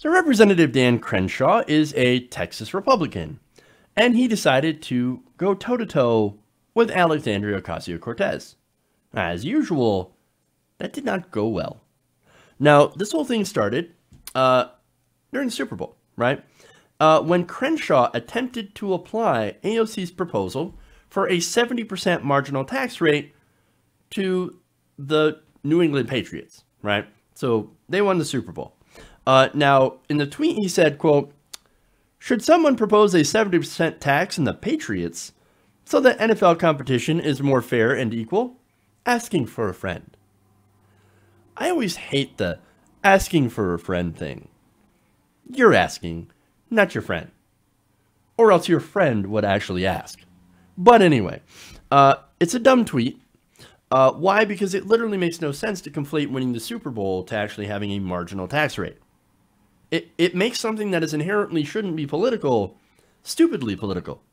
So Representative Dan Crenshaw is a Texas Republican, and he decided to go toe-to-toe with Alexandria Ocasio-Cortez. As usual, that did not go well. Now, this whole thing started during the Super Bowl, right? When Crenshaw attempted to apply AOC's proposal for a 70% marginal tax rate to the New England Patriots, right? So they won the Super Bowl. Now, in the tweet, he said, quote, "Should someone propose a 70% tax in the Patriots so that NFL competition is more fair and equal? Asking for a friend." I always hate the asking for a friend thing. You're asking, not your friend. Or else your friend would actually ask. But anyway, it's a dumb tweet. Why? Because it literally makes no sense to conflate winning the Super Bowl to actually having a marginal tax rate. It makes something that is inherently shouldn't be political, stupidly political.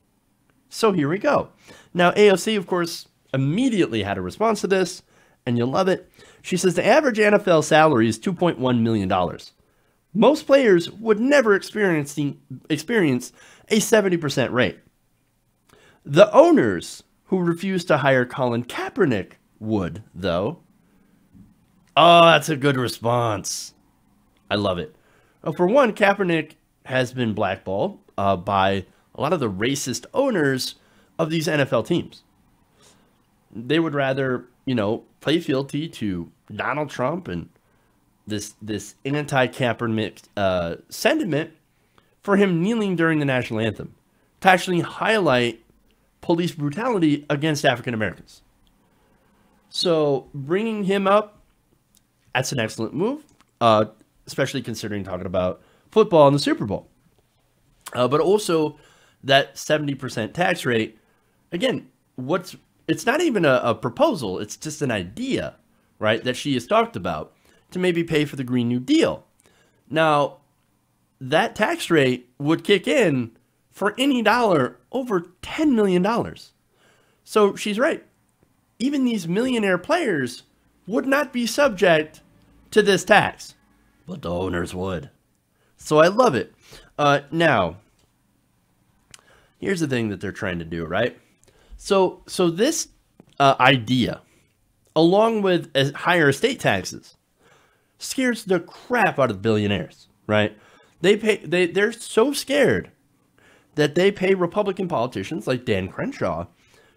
So here we go. Now, AOC, of course, immediately had a response to this, and you'll love it. She says the average NFL salary is $2.1 million. Most players would never experience a 70% rate. The owners who refuse to hire Colin Kaepernick would, though. Oh, that's a good response. I love it. For one, Kaepernick has been blackballed by a lot of the racist owners of these NFL teams. They would rather, play fealty to Donald Trump and this anti-Kaepernick sentiment for him kneeling during the national anthem to actually highlight police brutality against African Americans. So bringing him up, that's an excellent move, especially considering talking about football and the Super Bowl. But also that 70% tax rate, again, it's not even a proposal, it's just an idea, right, that she has talked about to maybe pay for the Green New Deal. Now, that tax rate would kick in for any dollar over $10 million. So she's right. Even these millionaire players would not be subject to this tax, but the owners would. So I love it. Now, here's the thing that they're trying to do, right? So this idea, along with higher estate taxes, scares the crap out of billionaires, right? They're so scared that they pay Republican politicians like Dan Crenshaw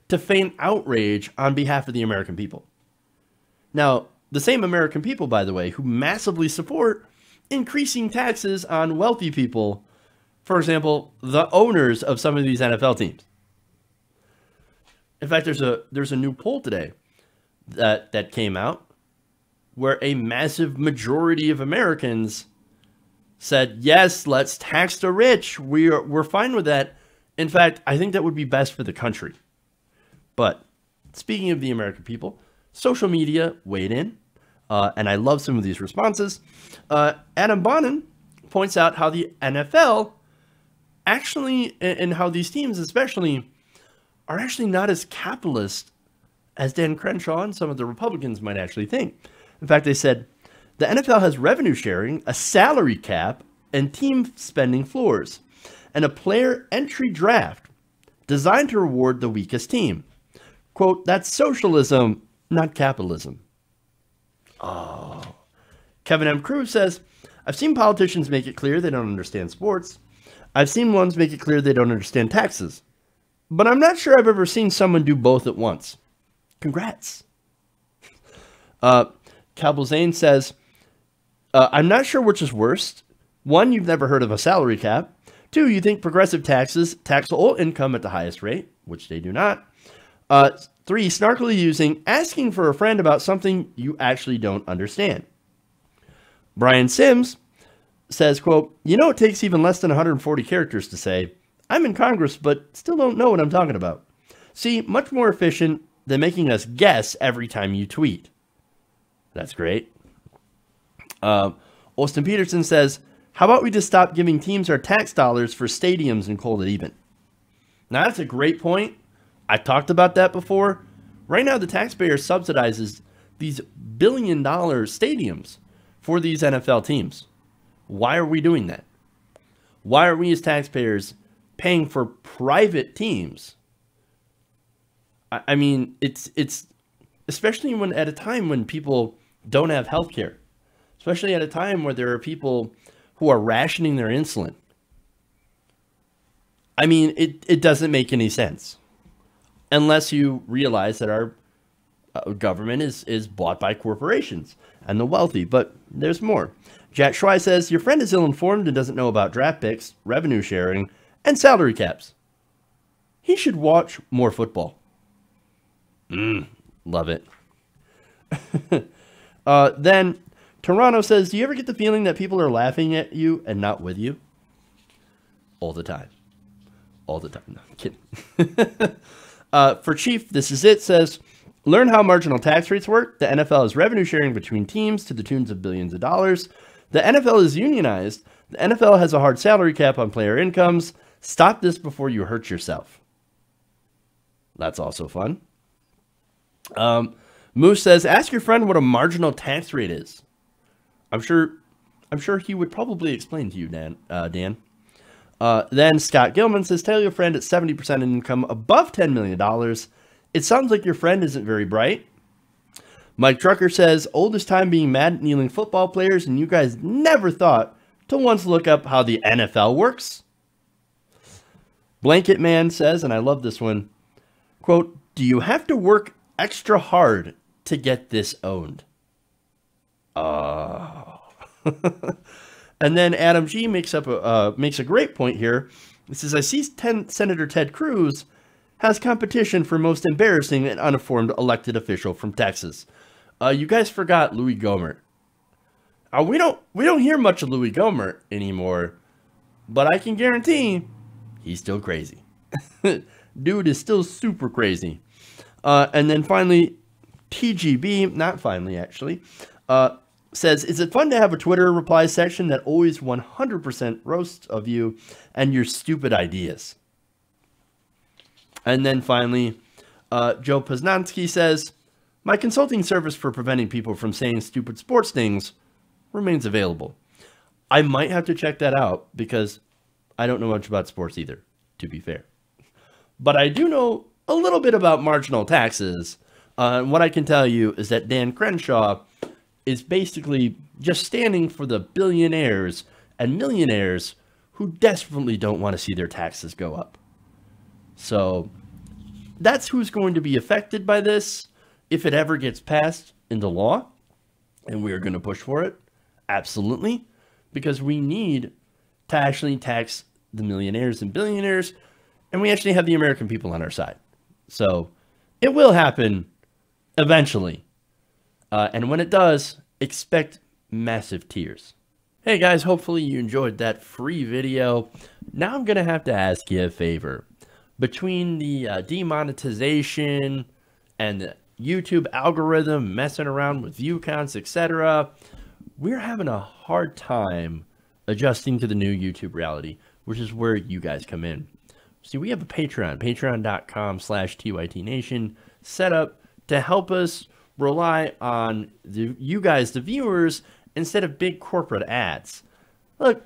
to feign outrage on behalf of the American people. Now, the same American people, by the way, who massively support increasing taxes on wealthy people, for example, the owners of some of these NFL teams. In fact, there's a new poll today that came out where a massive majority of Americans said, yes, let's tax the rich. We're fine with that. In fact, I think that would be best for the country. But speaking of the American people, social media weighed in, and I love some of these responses. Adam Bonin points out how the NFL actually, and how these teams especially, are actually not as capitalist as Dan Crenshaw and some of the Republicans might actually think. In fact, they said, the NFL has revenue sharing, a salary cap, and team spending floors, and a player entry draft designed to reward the weakest team. Quote, that's socialism, not capitalism. Oh. Kevin M. Cruz says, I've seen politicians make it clear they don't understand sports. I've seen ones make it clear they don't understand taxes. But I'm not sure I've ever seen someone do both at once. Congrats. Cowboy Zane says, I'm not sure which is worst. One, you've never heard of a salary cap. Two, you think progressive taxes tax all income at the highest rate, which they do not. Three, snarkily using asking for a friend about something you actually don't understand. Brian Sims says, quote, it takes even less than 140 characters to say, I'm in Congress, but still don't know what I'm talking about. See, much more efficient than making us guess every time you tweet. That's great. Austin Peterson says, how about we just stop giving teams our tax dollars for stadiums and call it even? Now, that's a great point. I talked about that before. Right now, the taxpayer subsidizes these billion-dollar stadiums for these NFL teams. Why are we doing that? Why are we as taxpayers paying for private teams? I mean, it's especially when at a time when people don't have health care, especially at a time where there are people who are rationing their insulin. I mean, it doesn't make any sense unless you realize that our government is bought by corporations and the wealthy. But there's more. Jack Schwei says, your friend is ill-informed and doesn't know about draft picks, revenue sharing, and salary caps. He should watch more football. Love it. Then Toronto says, do you ever get the feeling that people are laughing at you and not with you? All the time. All the time. No, I'm kidding. For Chief, this is it, says, learn how marginal tax rates work. The NFL is revenue sharing between teams to the tunes of billions of dollars. The NFL is unionized. The NFL has a hard salary cap on player incomes. Stop this before you hurt yourself. That's also fun. Moose says, ask your friend what a marginal tax rate is. I'm sure he would probably explain to you, Dan. Then Scott Gilman says, tell your friend at 70% income above $10 million. It sounds like your friend isn't very bright. Mike Drucker says, oldest time being mad at kneeling football players, and you guys never thought to once look up how the NFL works. Blanket Man says, and I love this one, quote, do you have to work extra hard to get this owned? Oh. And then Adam G makes a great point here. He says, I see Senator Ted Cruz has competition for most embarrassing and uninformed elected official from Texas. You guys forgot Louis Gohmert. We don't hear much of Louis Gohmert anymore, but I can guarantee he's still crazy. Dude is still super crazy. And then finally, TGB, not finally actually, says, is it fun to have a Twitter reply section that always 100% roasts of you and your stupid ideas? And then finally, Joe Poznansky says, my consulting service for preventing people from saying stupid sports things remains available. I might have to check that out because I don't know much about sports either, to be fair. But I do know a little bit about marginal taxes. And what I can tell you is that Dan Crenshaw is basically just standing for the billionaires and millionaires who desperately don't want to see their taxes go up. So that's who's going to be affected by this if it ever gets passed into law. And we are going to push for it. Absolutely. Because we need to actually tax the millionaires and billionaires. And we actually have the American people on our side. So it will happen eventually. And when it does, expect massive tears. Hey guys, hopefully you enjoyed that free video. Now I'm going to have to ask you a favor. Between the demonetization and the YouTube algorithm messing around with view counts, etc., we're having a hard time adjusting to the new YouTube reality, which is where you guys come in. See, we have a Patreon, patreon.com/TYTNation, set up to help us rely on you guys, the viewers, instead of big corporate ads. Look,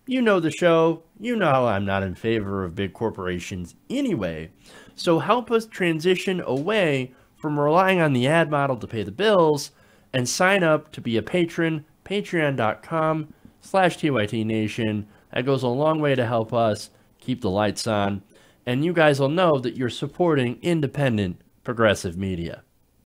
you know the show. You know I'm not in favor of big corporations anyway. So help us transition away from relying on the ad model to pay the bills and sign up to be a patron, patreon.com/TYTNation. That goes a long way to help us keep the lights on. And you guys will know that you're supporting independent progressive media.